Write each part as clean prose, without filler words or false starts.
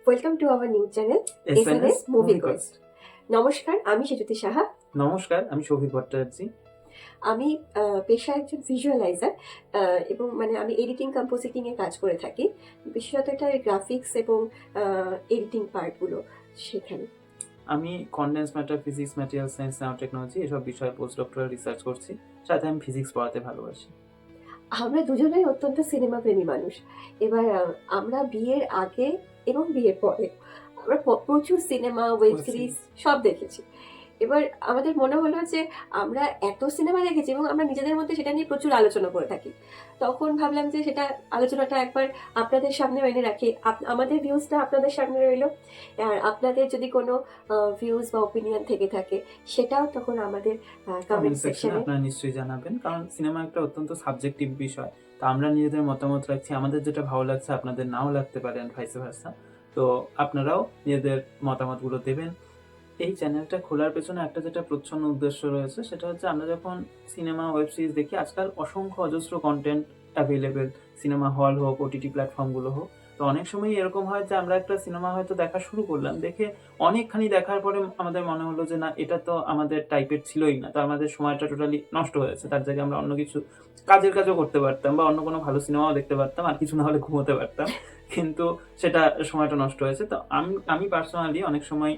Welcome to our new channel SNS movie Quest. নমস্কার, আমি সেজুতি সাহা। নমস্কার, আমি শৌভিক ভট্টাচার্য। আমি পেশায় একজন ভিজুয়ালাইজার এবং আমি এডিটিং কম্পোজিটিং এ কাজ করে থাকি, বিশেষত এটা গ্রাফিক্স এবং এডিটিং পার্টগুলো সেখানে। আমি condense matter, physics, material science, nano technology এসব বিষয়ে পোস্ট ডক্টরাল রিসার্চ করছি। সাথে আমি ফিজিক্স পড়াতে ভালোবাসি। আমরা দুজনেই অত্যন্ত সিনেমা প্রেমী মানুষ। এবার আমরা বিয়ের আগে এবং বিয়ের পরে আমরা প্রচুর সিনেমা, ওয়েব সিরিজ সব দেখেছি। এবার আমাদের মনে হলো যে আমরা এত সিনেমা দেখেছি এবং আমরা নিজেদের মধ্যে সেটা নিয়ে প্রচুর আলোচনা করে থাকি। তখন ভাবলাম যে সেটা আলোচনাটা একবার আপনাদের সামনে এনে রাখি, আমাদের ভিউজটা আপনাদের সামনে রইলো। আর আপনাদের যদি কোনো ভিউজ বা ওপিনিয়ন থেকে থাকে সেটাও তখন আমাদের কমেন্ট সেকশনে আপনারা নিশ্চয়ই জানাবেন, কারণ সিনেমা একটা অত্যন্ত সাবজেক্টিভ বিষয়। তো আমরা নিজেদের মতামত রাখছি, আমাদের যেটা ভালো লাগছে আপনাদের নাও লাগতে পারে, ভাইস ভার্সা। তো আপনারাও নিজেদের মতামতগুলো দেবেন। এই চ্যানেলটা খোলার পেছনে একটা যেটা প্রচ্ছন্ন উদ্দেশ্য রয়েছে, সেটা হচ্ছে আমরা যখন সিনেমা, ওয়েব সিরিজ দেখি, আজকাল অসংখ্য অজস্র কন্টেন্ট অ্যাভেলেবেল, সিনেমা হল হোক, ওটিটি প্ল্যাটফর্মগুলো হোক। তো অনেক সময় এরকম হয় যে আমরা একটা সিনেমা হয়তো দেখা শুরু করলাম, দেখে অনেকখানি দেখার পরে আমাদের মনে হলো যে না, এটা তো আমাদের টাইপের ছিলই না, তো আমাদের সময়টা টোটালি নষ্ট হয়েছে। তার জায়গায় আমরা অন্য কিছু কাজও করতে পারতাম, বা অন্য কোনো ভালো সিনেমাও দেখতে পারতাম, আর কিছু না হলে ঘুমোতে পারতাম, কিন্তু সেটা সময়টা নষ্ট হয়েছে। তো আমি পার্সোনালি অনেক সময়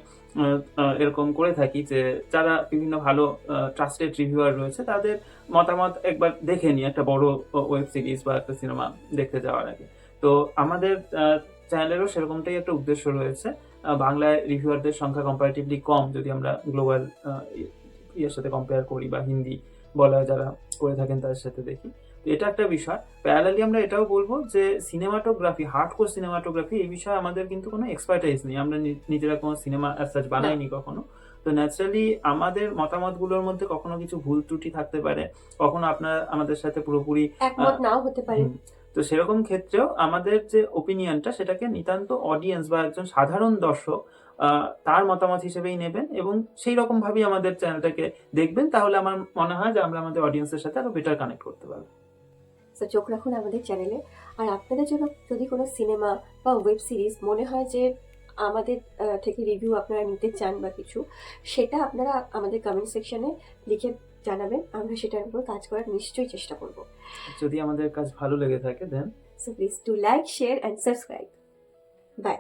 এরকম করে থাকি যে যারা বিভিন্ন ভালো ট্রাস্টেড রিভিউয়ার রয়েছে তাদের মতামত একবার দেখে নিই একটা বড় ওয়েব সিরিজ বা একটা সিনেমা দেখতে যাওয়ার আগে। তো আমাদের চ্যানেলেরও সেরকমটাই একটা উদ্দেশ্য রয়েছে। বাংলায় রিভিউয়ারদের সংখ্যা কম্পারেটিভলি কম, যদি আমরা গ্লোবাল ইয়ের সাথে কম্পেয়ার করি, বা হিন্দি বলা যারা করে থাকেন তাদের সাথে দেখি। তো এটা একটা বিষয়। প্যারালালি আমরা এটাও বলবো যে সিনেমাটোগ্রাফি, হার্ডকোর সিনেমাটোগ্রাফি, এই বিষয়ে আমাদের কিন্তু কোনো এক্সপার্টাইজ নেই, আমরা নিজেরা কোনো সিনেমা অ্যাজ সাচ বানাইনি কখনো। তো ন্যাচারালি আমাদের মতামতগুলোর মধ্যে কখনো কিছু ভুল ত্রুটি থাকতে পারে, কখনো আপনারা আমাদের সাথে পুরোপুরি একমত নাও হতে পারে। তো সেরকম ক্ষেত্রেও আমাদের যে ওপিনিয়নটা, সেটাকে নিতান্ত অডিয়েন্স বা একজন সাধারণ দর্শক তার মতামত হিসেবেই নেবেন, এবং সেই রকম ভাবেই আমাদের চ্যানেলটাকে দেখবেন। তাহলে আমার মনে হয় যে আমরা আমাদের অডিয়েন্সের সাথে আরো বেটার কানেক্ট করতে পারবো। তো চোখ রাখুন আমাদের চ্যানেলে। আর আপনাদের জন্য যদি কোনো সিনেমা বা ওয়েব সিরিজ মনে হয় যে আমাদের থেকে রিভিউ আপনারা নিতে চান বা কিছু, সেটা আপনারা আমাদের কমেন্ট সেকশনে লিখে জানাবেন, আমরা সেটার উপর কাজ করার নিশ্চয়ই চেষ্টা করব। যদি আমাদের কাজ ভালো লেগে থাকে then so please do like, share and subscribe. By.